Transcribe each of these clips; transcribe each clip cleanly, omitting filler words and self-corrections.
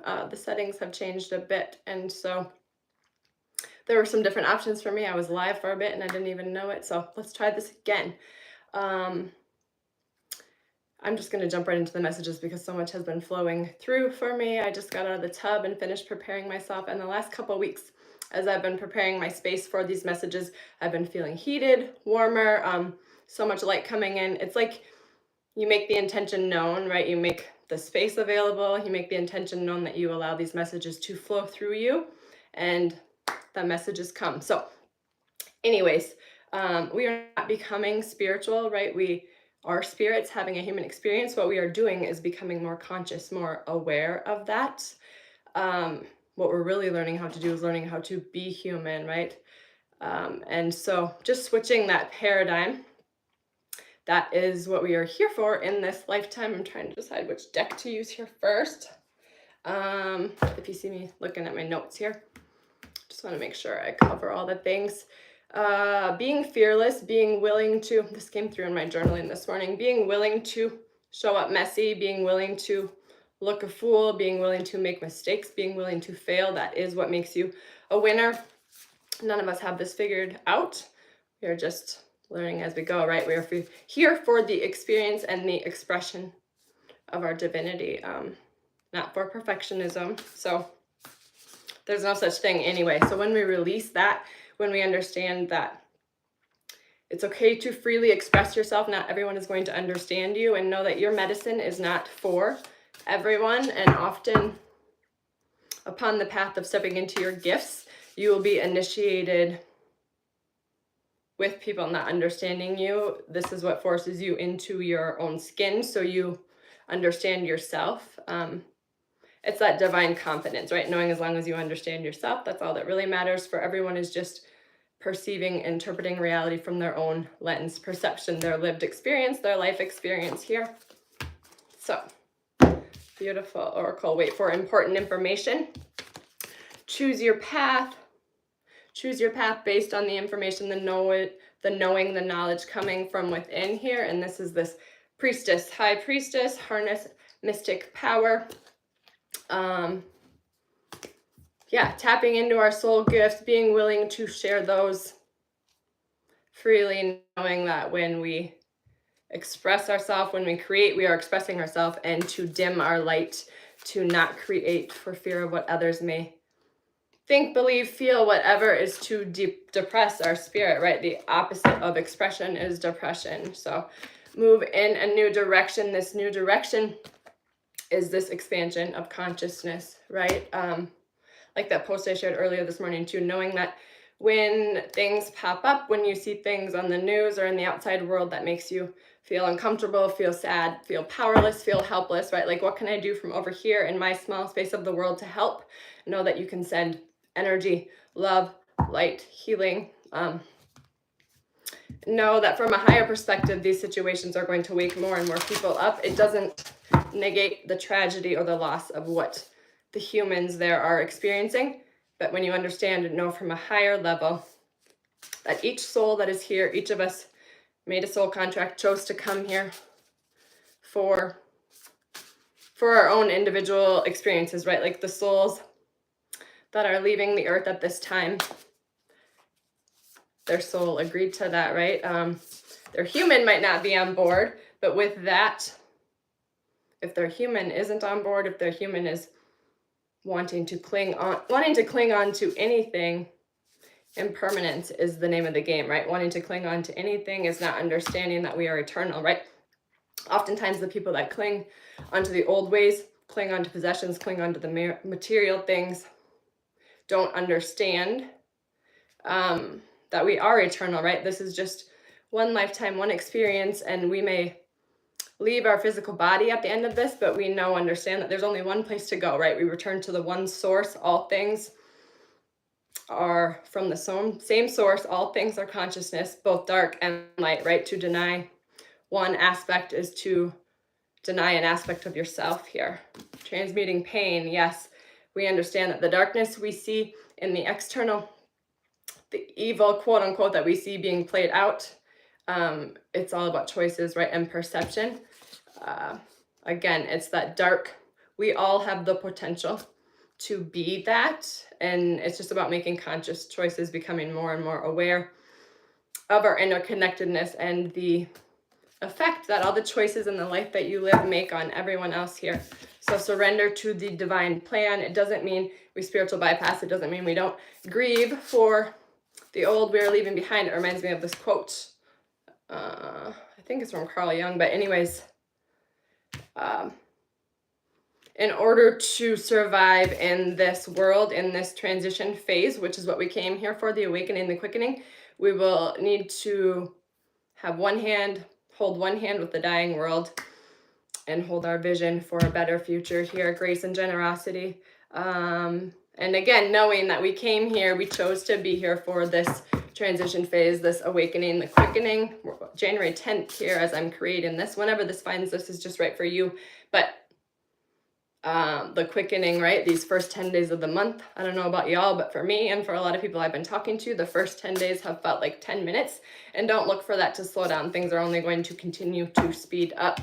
the settings have changed a bit. And so there were some different options for me. I was live for a bit and I didn't even know it. So let's try this again. I'm just going to jump right into the messages because so much has been flowing through for me. I just got out of the tub and finished preparing myself. And the last couple of weeks, as I've been preparing my space for these messages, I've been feeling heated, warmer, so much light coming in. It's like you make the intention known, right? You make the space available. You make the intention known that you allow these messages to flow through you, and the messages come. So anyways, we are not becoming spiritual, right? We are spirits having a human experience. What we are doing is becoming more conscious, more aware of that. What we're really learning how to do is learning how to be human, right? And so just switching that paradigm, that is what we are here for in this lifetime. I'm trying to decide which deck to use here first. If you see me looking at my notes here, just want to make sure I cover all the things. Being fearless, being willing to, this came through in my journaling this morning, being willing to show up messy, being willing to look a fool, being willing to make mistakes, being willing to fail. That is what makes you a winner. None of us have this figured out. We are just learning as we go, right? We are here for the experience and the expression of our divinity, not for perfectionism. So there's no such thing anyway. So when we release that, when we understand that it's okay to freely express yourself, not everyone is going to understand you, and know that your medicine is not for everyone. And often upon the path of stepping into your gifts, you will be initiated with people not understanding you. This is what forces you into your own skin, so you understand yourself. It's that divine confidence, right? Knowing as long as you understand yourself, that's all that really matters. For everyone is just perceiving, interpreting reality from their own lens, perception, their lived experience, their life experience here. So, beautiful oracle. Wait for important information. Choose your path. Choose your path based on the information, the knowing, the knowledge coming from within here. And this is this priestess, high priestess, harness mystic power. Tapping into our soul gifts, being willing to share those freely, knowing that when we express ourselves, when we create, we are expressing ourselves, and to dim our light, to not create for fear of what others may think, believe, feel, whatever is to depress our spirit, right? The opposite of expression is depression. So move in a new direction. This new direction is this expansion of consciousness, right? Like that post I shared earlier this morning too, knowing that when things pop up, when you see things on the news or in the outside world that makes you feel uncomfortable, feel sad, feel powerless, feel helpless, right? Like, what can I do from over here in my small space of the world to help? Know that you can send energy, love, light, healing. Know that from a higher perspective, these situations are going to wake more and more people up. It doesn't negate the tragedy or the loss of what the humans there are experiencing. But when you understand and know from a higher level that each soul that is here, each of us made a soul contract, chose to come here for our own individual experiences, right? Like the souls that are leaving the earth at this time, their soul agreed to that, right? Their human might not be on board, but with that, if their human isn't on board, if their human is wanting to cling on to anything, impermanence is the name of the game, right? Wanting to cling on to anything is not understanding that we are eternal, right? Oftentimes the people that cling onto the old ways, cling onto possessions, cling onto the material things, don't understand that we are eternal, right? This is just one lifetime, one experience, and we may leave our physical body at the end of this, but we understand that there's only one place to go, right? We return to the one source. All things are from the same source. All things are consciousness, both dark and light, right? To deny one aspect is to deny an aspect of yourself here. Transmuting pain, yes. We understand that the darkness we see in the external, the evil, quote unquote, that we see being played out, it's all about choices, right? And perception. Again, it's that dark we all have the potential to be that. And it's just about making conscious choices, becoming more and more aware of our interconnectedness and the effect that all the choices in the life that you live make on everyone else here. So surrender to the divine plan. It doesn't mean we spiritual bypass. It doesn't mean we don't grieve for the old we are leaving behind. It reminds me of this quote. I think it's from Carl Jung, but anyways, in order to survive in this world, in this transition phase, which is what we came here for, the awakening, the quickening, we will need to have one hand, hold one hand with the dying world, and hold our vision for a better future here, grace and generosity. And again, knowing that we came here, we chose to be here for this transition phase, this awakening, the quickening. January 10th here as I'm creating this. Whenever this finds this is just right for you. But the quickening, right? These first 10 days of the month. I don't know about y'all, but for me and for a lot of people I've been talking to, the first 10 days have felt like 10 minutes. And don't look for that to slow down. Things are only going to continue to speed up.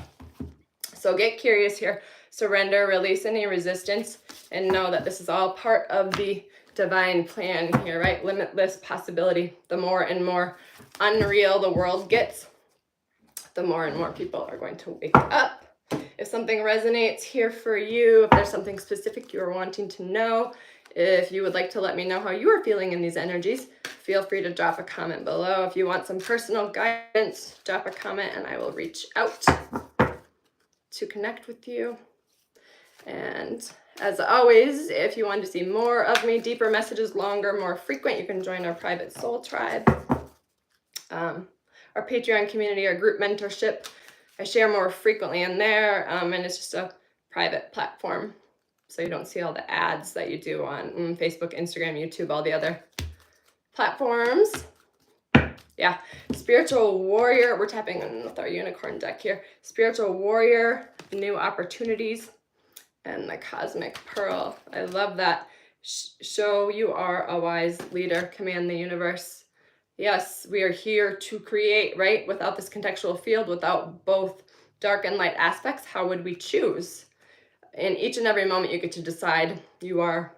So get curious here, surrender, release any resistance, and know that this is all part of the divine plan here, right? Limitless possibility. The more and more unreal the world gets, the more and more people are going to wake up. If something resonates here for you, if there's something specific you're wanting to know, if you would like to let me know how you are feeling in these energies, feel free to drop a comment below. If you want some personal guidance, drop a comment and I will reach out to connect with you. And as always, if you want to see more of me, deeper messages, longer, more frequent, you can join our private soul tribe, our Patreon community, our group mentorship. I share more frequently in there, and it's just a private platform, so you don't see all the ads that you do on Facebook, Instagram, YouTube, all the other platforms. Yeah, spiritual warrior, we're tapping in with our unicorn deck here. Spiritual warrior, new opportunities, and the cosmic pearl. I love that. Show you are a wise leader, command the universe. Yes, we are here to create, right? Without this contextual field, without both dark and light aspects, how would we choose? In each and every moment you get to decide. You are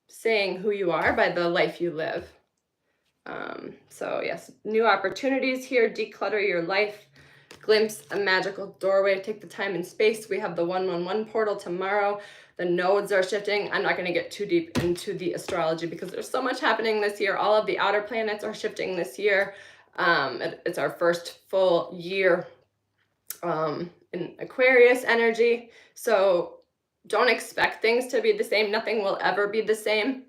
saying who you are by the life you live. So yes, new opportunities here, declutter your life, glimpse a magical doorway, take the time and space. We have the 111 portal tomorrow. The nodes are shifting. I'm not going to get too deep into the astrology because there's so much happening this year. All of the outer planets are shifting this year. It's our first full year in Aquarius energy. So don't expect things to be the same. Nothing will ever be the same.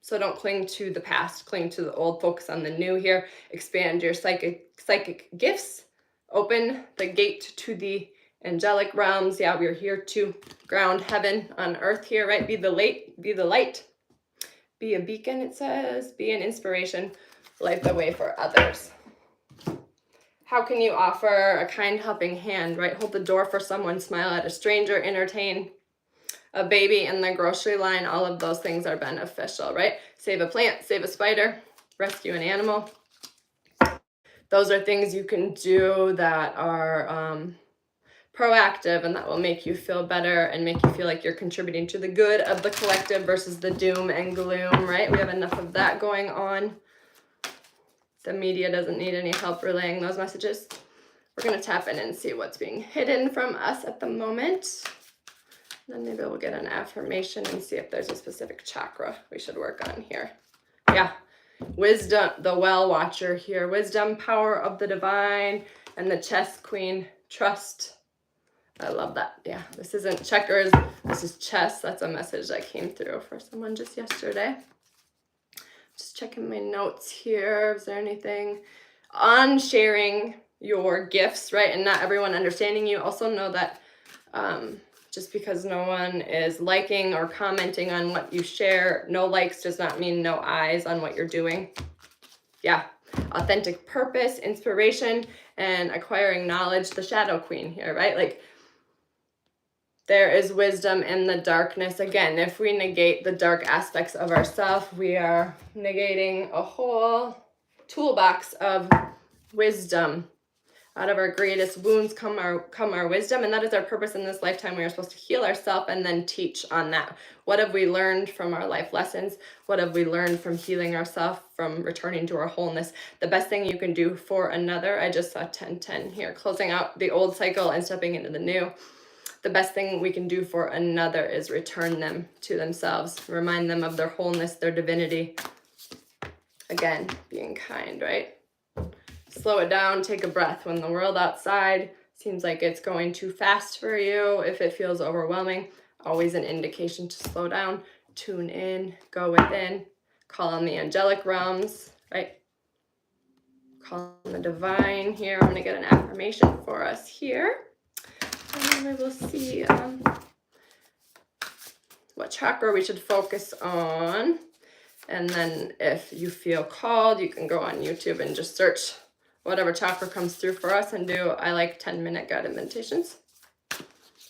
So don't cling to the past, cling to the old, focus on the new here, expand your psychic gifts, open the gate to the angelic realms. Yeah, we're here to ground heaven on earth here, right? Be the light, be a beacon, it says, be an inspiration, light the way for others. How can you offer a kind helping hand, right? Hold the door for someone, smile at a stranger, entertain a baby in the grocery line. All of those things are beneficial, right? Save a plant, save a spider, rescue an animal. Those are things you can do that are proactive and that will make you feel better and make you feel like you're contributing to the good of the collective versus the doom and gloom, right? We have enough of that going on. The media doesn't need any help relaying those messages. We're going to tap in and see what's being hidden from us at the moment. Then maybe we'll get an affirmation and see if there's a specific chakra we should work on here. Yeah, wisdom, the well watcher here. Wisdom, power of the divine, and the chess queen, trust. I love that. Yeah, this isn't checkers, this is chess. That's a message that came through for someone just yesterday. Just checking my notes here. Is there anything on sharing your gifts, right? And not everyone understanding you. Also know that just because no one is liking or commenting on what you share, no likes does not mean no eyes on what you're doing. Yeah, authentic purpose, inspiration, and acquiring knowledge, the shadow queen here, right? Like there is wisdom in the darkness. Again, if we negate the dark aspects of ourselves, we are negating a whole toolbox of wisdom, Out of our greatest wounds come our wisdom, and that is our purpose in this lifetime. We are supposed to heal ourselves and then teach on that. What have we learned from our life lessons? What have we learned from healing ourselves, from returning to our wholeness? The best thing you can do for another, I just saw 10:10 here, closing out the old cycle and stepping into the new. The best thing we can do for another is return them to themselves, remind them of their wholeness, their divinity. Again, being kind, right? Slow it down, take a breath. When the world outside seems like it's going too fast for you, if it feels overwhelming, always an indication to slow down, tune in, go within, call on the angelic realms, right? Call on the divine here. I'm gonna get an affirmation for us here. And then we will see what chakra we should focus on. And then if you feel called, you can go on YouTube and just search whatever chakra comes through for us and do, I like 10-minute guided meditations,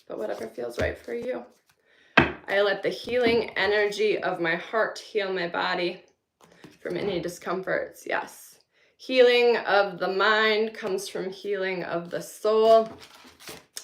but whatever feels right for you. I let the healing energy of my heart heal my body from any discomforts. Yes. Healing of the mind comes from healing of the soul.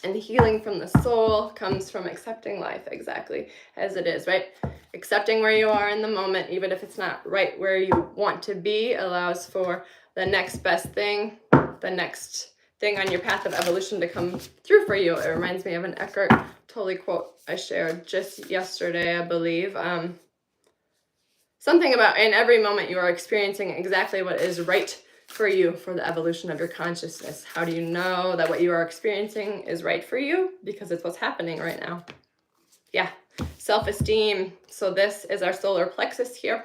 And healing from the soul comes from accepting life exactly as it is, right? Accepting where you are in the moment, even if it's not right where you want to be, allows for the next best thing, the next thing on your path of evolution to come through for you. It reminds me of an Eckhart Tolle quote I shared just yesterday, I believe. Something about in every moment you are experiencing exactly what is right for you for the evolution of your consciousness. How do you know that what you are experiencing is right for you? Because it's what's happening right now. Yeah, self-esteem. So this is our solar plexus here.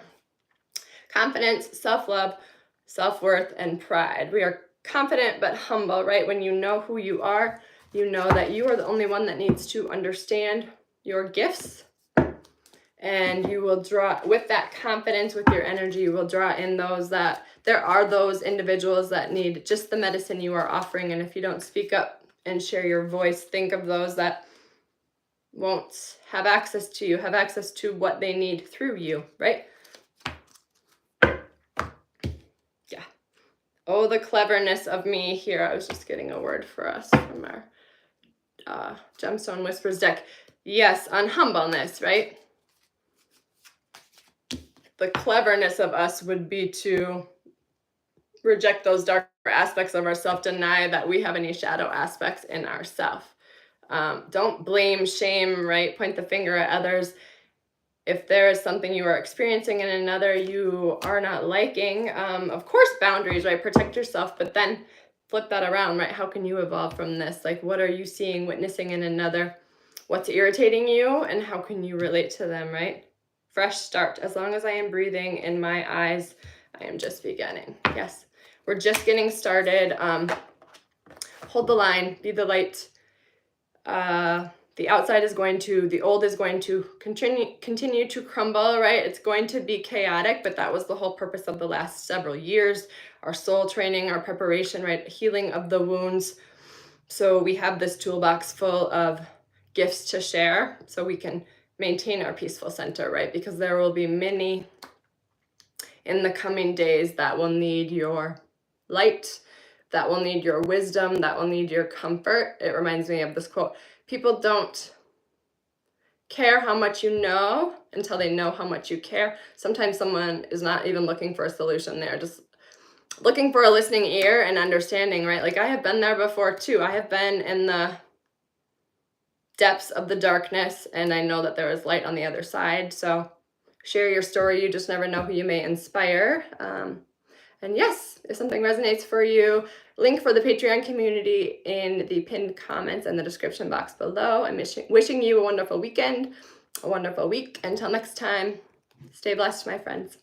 Confidence, self-love, self-worth, and pride. We are confident but humble, right? When you know who you are, you know that you are the only one that needs to understand your gifts. And you will draw, with that confidence, with your energy, you will draw in those that, there are those individuals that need just the medicine you are offering. And if you don't speak up and share your voice, think of those that won't have access to you, have access to what they need through you, right? Yeah. Oh, the cleverness of me here. I was just getting a word for us from our Gemstone Whispers deck. Yes, on humbleness, right? The cleverness of us would be to reject those darker aspects of ourself, deny that we have any shadow aspects in ourself. Don't blame, shame, right? Point the finger at others. If there is something you are experiencing in another you are not liking, of course, boundaries, right? Protect yourself, but then flip that around, right? How can you evolve from this? Like, what are you seeing, witnessing in another? What's irritating you, and how can you relate to them, right? Fresh start. As long as I am breathing in my eyes, I am just beginning. Yes, we're just getting started. Hold the line, be the light. The outside is going to, the old is going to continue to crumble, right? It's going to be chaotic, but that was the whole purpose of the last several years. Our soul training, our preparation, right? Healing of the wounds. So we have this toolbox full of gifts to share so we can maintain our peaceful center, right? Because there will be many in the coming days that will need your light, that will need your wisdom, that will need your comfort. It reminds me of this quote: people don't care how much you know until they know how much you care. Sometimes someone is not even looking for a solution. They're just looking for a listening ear and understanding, right? Like, I have been there before too. I have been in the depths of the darkness, and I know that there is light on the other side. So share your story. You just never know who you may inspire. And yes, if something resonates for you, link for the Patreon community in the pinned comments and the description box below. I'm wishing you a wonderful weekend, a wonderful week. Until next time, stay blessed, my friends.